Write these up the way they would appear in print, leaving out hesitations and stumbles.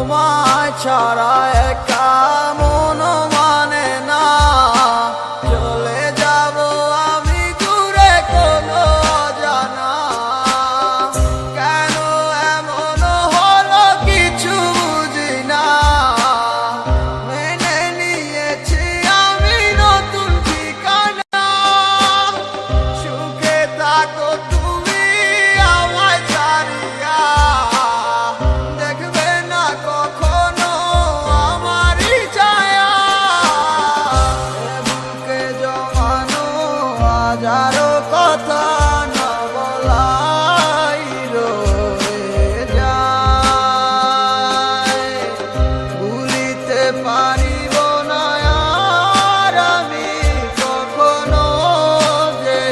তোমায় ছাড়া একা মন মানে না, চলে যাব আমি দূরে কোনো অজানা। কেন এমন হলো কিছু বুঝি না, মেনে নিয়েছি আমি নতুন ঠিকানা। সুখে থাকো তুমি আমায় ছাড়িয়া, দেখবে না কখনো আমারই ছায়া। বুকে জমানো হাজারো কথা না বলাই রয়ে যায়, ভুলিতে পারিব না আর আমি কখনো যে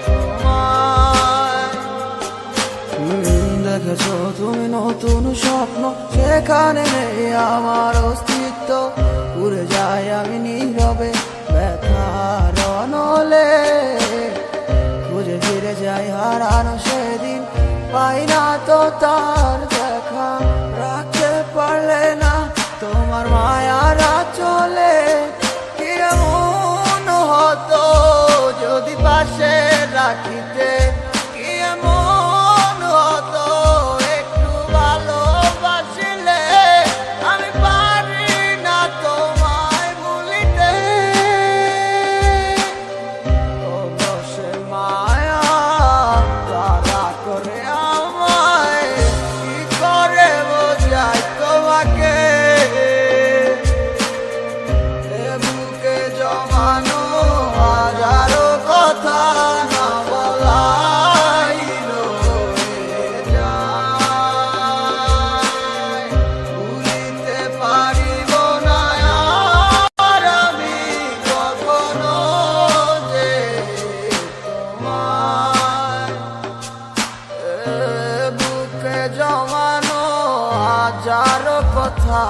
তোমায়। দেখেছো তুমি নতুন স্বপ্ন, সেখানে নেই আমার অস্তিত্ব। উড়ে যাই আমি নীরবে ব্যথার অনলে, খুঁজে ফিরে যাই হারানো সেদিন, পাই না তো তার দেখা। রাখতে পারলে না তোমার মায়ার চলে, কি এমন হতো যদি পাশে রাখিতে, কি এমন হতো একটু ভালোবাসিলে। আমি পারি না তোমায় ভুলিতে, অবশ্যই মায়া তারা করে আমায়, কি করে বোঝাই তোমাকে। এ বুকে জমানো হাজারো কথা না বলাই রয়ে যায়, ভুলিতে পারিব না আর আমি কখনো যে তোমায়। এ বুকে জমানো হাজারো কথা